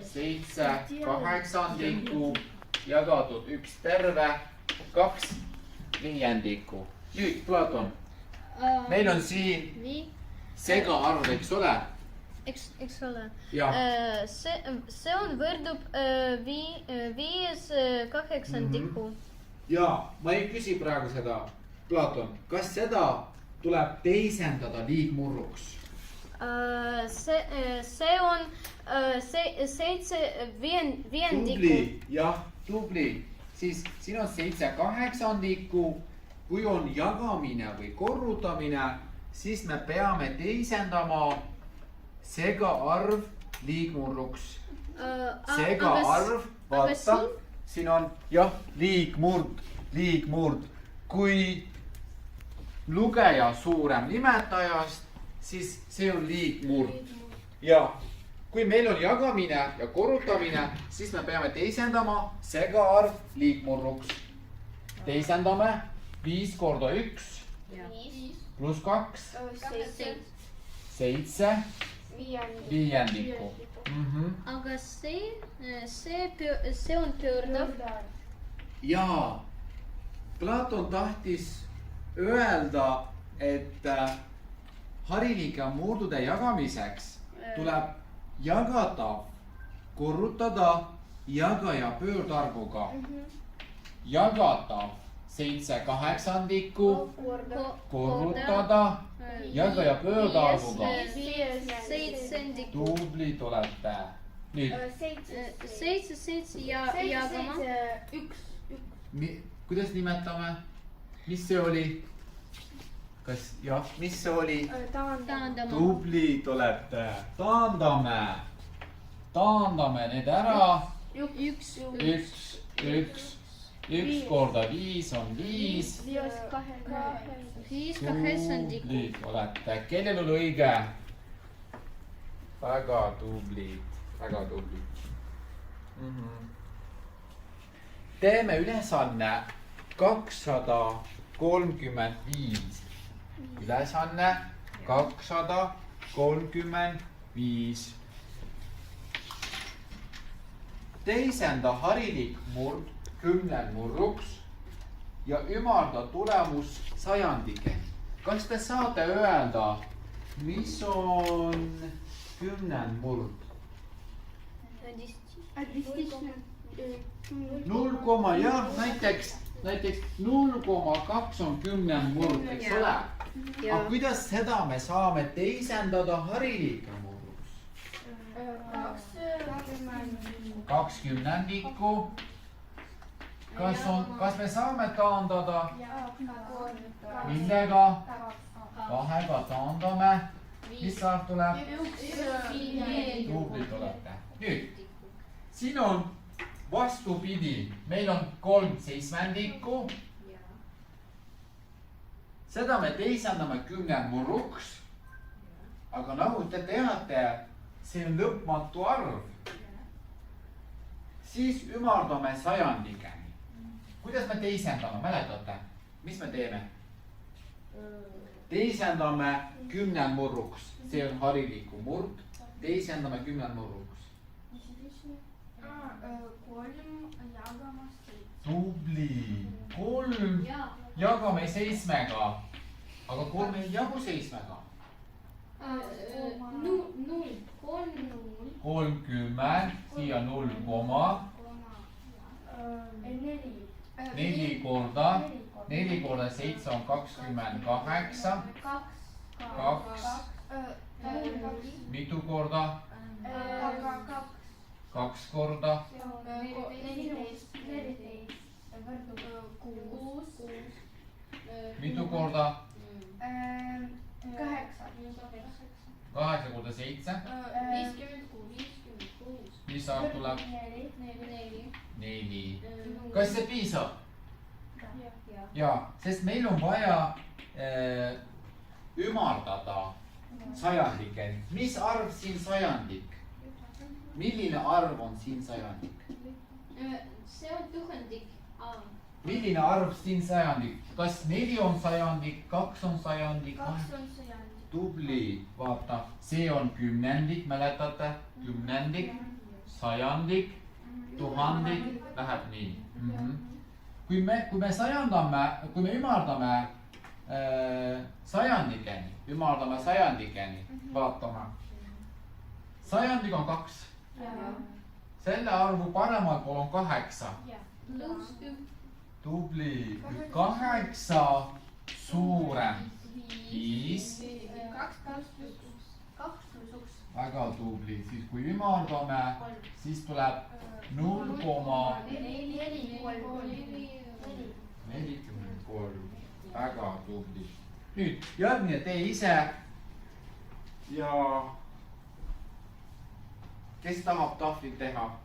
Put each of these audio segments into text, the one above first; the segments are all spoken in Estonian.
7 kaheksandikku jagatud 1 terve, 2 viiendikku. Nüüd, Platon, meil on siin segaarv, eks ole? Eks ole. Jah. See on võrdub 5 kaheksandikku. Ja, ma ei küsi praegu seda, Platon, kas seda tuleb teisendada liigmurruks? See on 7 viiendikku. Tubli, jah, tubli. Siis siin on 7 kaheksandikku. Kui on jagamine või korrutamine, siis me peame teisendama segaarv liigmurruks. Segaarv, vaata, siin on jah, liigmurd. Kui lugeja suurem nimetajast, siis see on liigmurd. Ja kui meil on jagamine ja korrutamine, siis me peame teisendama segaarv liigmurruks. Teisendame 5 korda 1 pluss 2, 7 viiendikku. Aga see on pöördav. Jaa, Platon tahtis öelda, et harilike murdude jagamiseks tuleb jagada, korrutada jagaja pöördarvuga. Jagatav 7 kaheksandikku, korrutada jagaja pöördarvuga. 7. Tublid olete. Nüüd, 7 ja jagama. kuidas nimetame? Mis see oli? Kas jah, mis see oli? Taandama. Tublid olete. Taandame need ära. 1 korda 5 on 5. 5 kaheksandikku. Tublid olete. Kellel oli õige? Väga tublid. Teeme ülesanne 235. Ülesanne 235. Teisenda harilik murd 10 murruks ja ümarda tulemus sajandike. Kas te saate öelda, mis on 10 murd? 0, jah, näiteks 0,2 on 10 murd, eks ole? Aga kuidas seda me saame teisendada harilike murruks? 20. Kas me saame taandada? Millega? 2-ga taandame. Mis arv tuleb? Tublid olete. Nüüd, siin on vastupidi. Meil on 3 seitsmendikku. Seda me teisendame 10 murruks. Aga nagu te teate, see on lõpmatu arv. Siis ümardame sajandikeni. Kuidas me teisendame, mäletate? Mis me teeme? Teisendame 10 murruks. See on hariliku murd. Teisendame 10 murruks. 3 jagama 7. Tubli. 3 jagame 7-ga. Aga 3 ei jagu 7-ga. 30, siia 0, 4 korda 7 on 28. 2. Mitu korda? 2 korda. 14. Mitu korda? 8. 8 korda 7. 56. Mis arv tuleb? 4. Kas see piisab? Jaa, sest meil on vaja ümardada sajandikeni. Mis arv siin sajandik? Milline arv on siin sajandik? See on tuhandik. Milline arv siin sajandik? Kas 4 on sajandik, 2 on sajandik? 2 on sajandik. tubli, vaata, see on kümnendik, mäletate, kümnendik, sajandik, tuhandik, läheb nii. Kui me sajandame, kui me ümardame sajandikeni, vaatame. Sajandik on 2. Selle arvu paremal pool on 8. Pluss 1. Tubli, 8 suurem. 5. 2 pluss 1. Väga tubli, siis kui ümardame, siis tuleb 0,43. Väga tubli. Nüüd järgmine tee ise. Ja kes tahab tahvlit teha?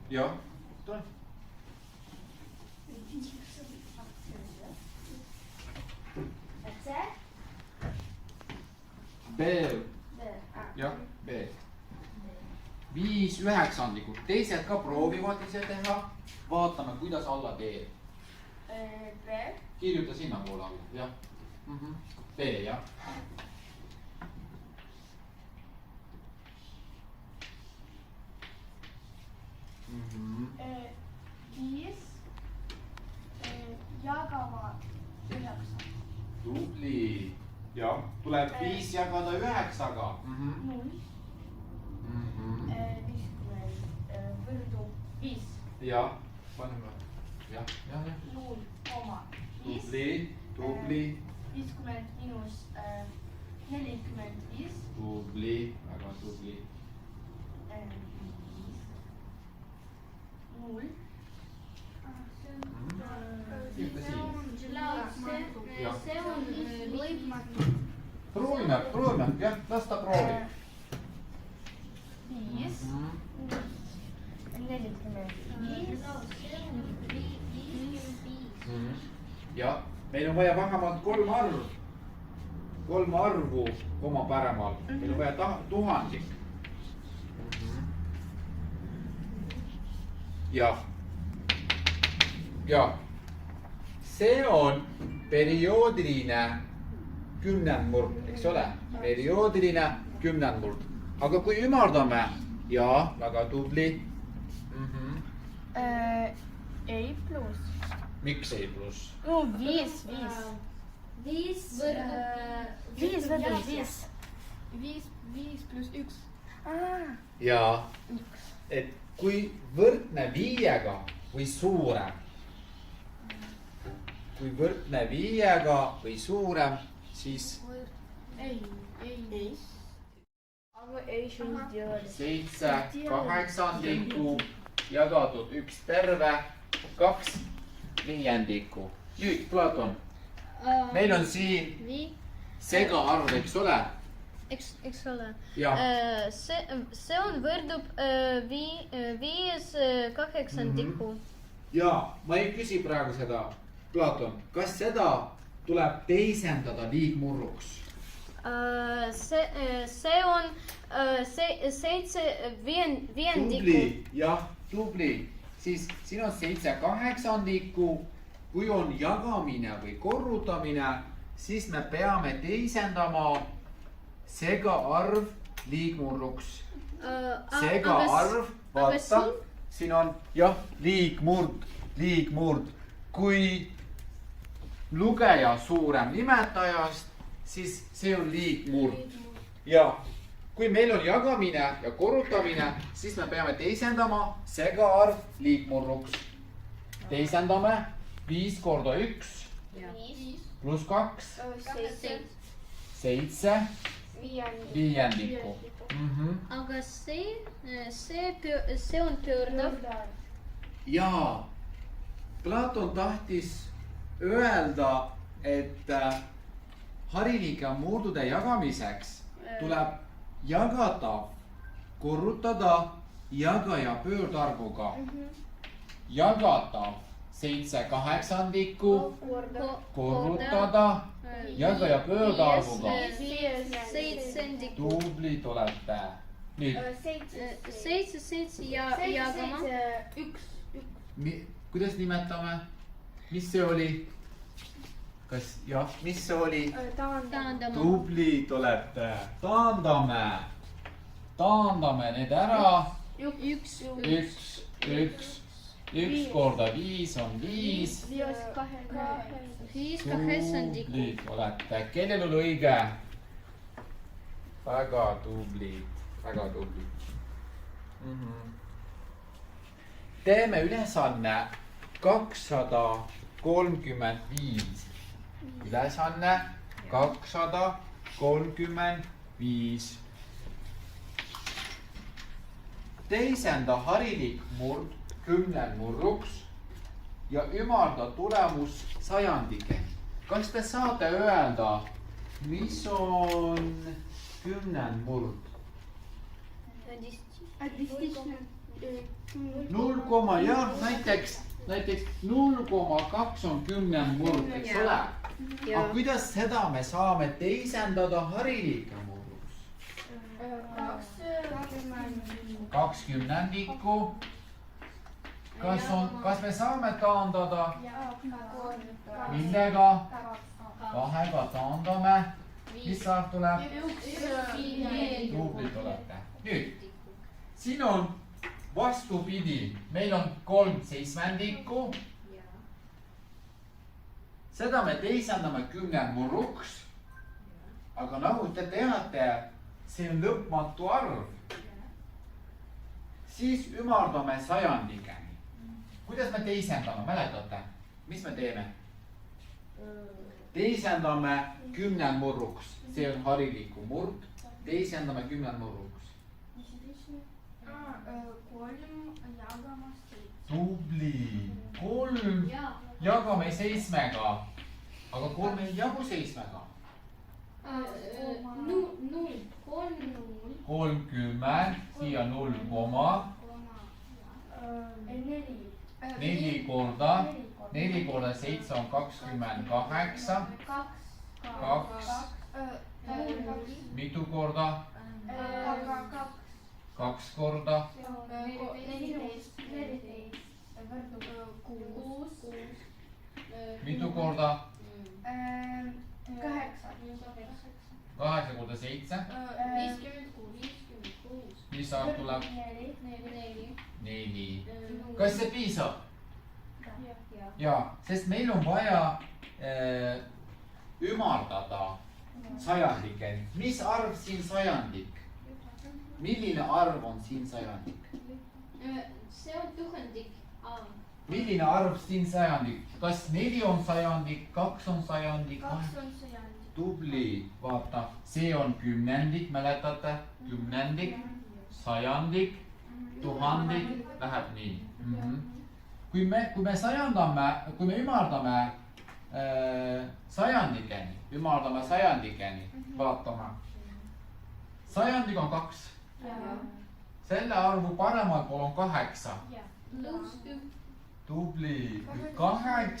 Jah, tule. B. Jah, B. 5 üheksandikku. Teised ka proovivad ise teha. Vaatame, kuidas alla teeb. B. Kirjuta sinnapoole alla, jah. B, jah. Viis jagama 9. Tubli. Jah, tuleb 5 jagada 9-ga. 0. 50 võrdub 5. Jah, paneme. Jah. 0,5. Tubli. 50 miinus 45. Tubli, väga tubli. 0. Kirjuta siia. See on Proovime, jah, las ta proovib. 5. 45. Jah, meil on vaja vähemalt 3 arvu oma päremal. Meil on vaja tuhandik. Jah. See on perioodiline kümnendmurd, eks ole? Perioodiline kümnendmurd. Aga kui ümardame, jaa, väga tubli. Ei pluss. Miks ei pluss? No 5. 5 võrdub 5. 5 pluss 1. Jaa, et kui võrdne 5-ga või suurem. Kui võrdne 5-ga või suurem, siis Ei. Aga ei еще не сделали. 7 kaheksandikku jagatud 1 terve, 2 viiendikku. Nüüd, Platon, meil on siin segaarv, eks ole? Eks ole. Jah. See on võrdub 5 kaheksandikku. Jaa, ma ei küsi praegu seda, Platon, kas seda tuleb teisendada liigmurruks? See on 7 viiendikku. Tubli, jah, tubli. Siis siin on 7 kaheksandikku. Kui on jagamine või korrutamine, siis me peame teisendama segaarv liigmurruks. Segaarv, vaata, siin on jah, liigmurd. Kui lugeja suurem nimetajast, siis see on liigmurd. Ja kui meil on jagamine ja korrutamine, siis me peame teisendama segaarv liigmurruks. Teisendame 5 korda 1 pluss 2, 7 viiendikku. Aga see on pöördav. Jaa, Platon tahtis öelda, et harilike murdude jagamiseks tuleb jagada, korrutada jagaja pöördarvuga. Jagatav 7 kaheksandikku, korrutada jagaja pöördarvuga. 7. Tubli olete. Nüüd, 7 jagama. 1. kuidas nimetame? Mis see oli? kas jah, mis see oli? taandama , Tublid olete. Taandame need ära. üks , Üks korda 5 on 5. viis kaheksandikku , Tublid olete. Kellel oli õige? Väga tublid. Teeme ülesanne 235. Ülesanne 235. Teisenda harilik murd 10 murruks ja ümarda tulemus sajandike. Kas te saate öelda, mis on 10 murd? 0, jah, näiteks 0,2 on 10 murd, eks ole? Aga kuidas seda me saame teisendada harilike murruks? 20. Kas me saame taandada? Millega? 2-ga taandame. Mis arv tuleb? Tublid olete. Nüüd, siin on vastupidi. Meil on 3/7. Seda me teisendame 10 murruks. Aga nagu te teate, see on lõpmatu arv. Siis ümardame sajandikeni. Kuidas me teisendame, mäletate? Mis me teeme? Teisendame 10 murruks. See on hariliku murd. Teisendame 10 murruks. Tubli. 3 jagame 7-ga. Aga 3 ei jagu 7-ga. 30, siia 0, 4 korda 7 on 28. 2. Mitu korda? 2 korda. 6. Mitu korda? 8. 8 korda 7. 56. Mis arv tuleb? 4. Kas see piisab? Jaa, sest meil on vaja ümardada sajandikeni. Mis arv siin sajandik? Milline arv on siin sajandik? see on tuhandik . Milline arv siin sajandik? Kas 4 on sajandik, 2 on sajandik? Tubli, vaata, see on kümnendik, mäletate? Kümnendik, sajandik, tuhandik, läheb nii. Kui me ümardame sajandikeni, vaatame. Sajandik on 2. Selle arvu paremal pool on 8. Tubli, 8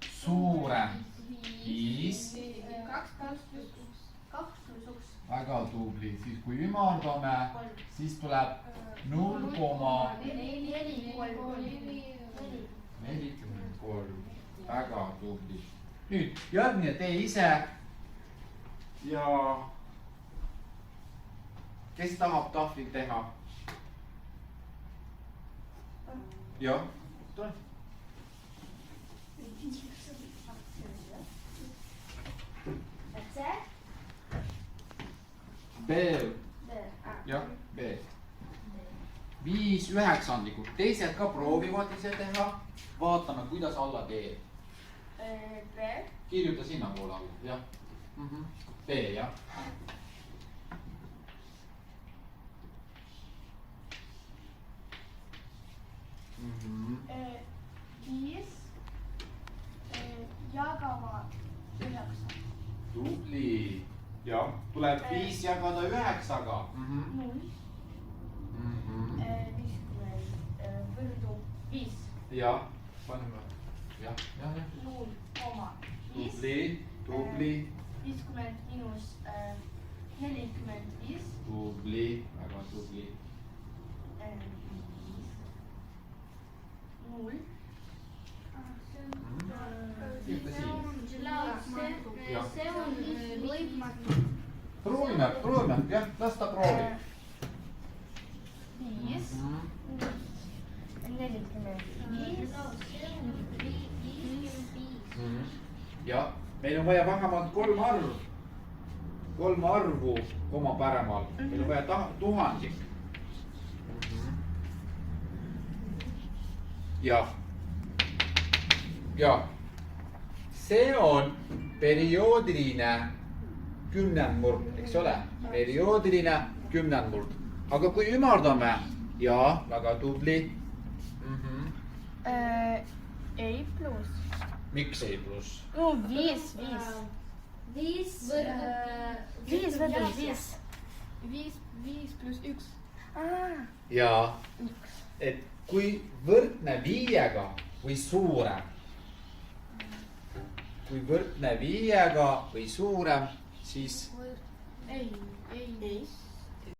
suurem 5. Väga tubli, siis kui ümardame, siis tuleb 0,43. Väga tubli. Nüüd järgmine tee ise. Ja kes tahab tahvlit teha? Jah, tule. B. Jah, B. 5/9. Teised ka proovivad ise teha. Vaatame, kuidas alla teeb. Kirjuta sinnapoole alla, jah. B, jah. Jagama 9. Tubli. Jah, tuleb 5 jagada 9-ga. 0. 50 võrdu 5. Jah, paneme. Jah. 0,5. Tubli. 50 miinus 45. Tubli, väga tubli. 0. Kirjuta siia. Jah. see on võimatu. proovime, jah, las ta proovib. 5, 45. Ja meil on vaja vähemalt kolm arvu koma paremal. Meil on vaja tuhandik. Ja see on perioodiline kümnendmurd, eks ole? Perioodiline kümnendmurd. Aga kui ümardame, ja väga tubli. Ei pluss. Miks ei pluss? No 5. 5 5 pluss 1. Ja et kui võrdne 5-ga või suurem. Kui võrdne 5-ga või suurem, siis Ei.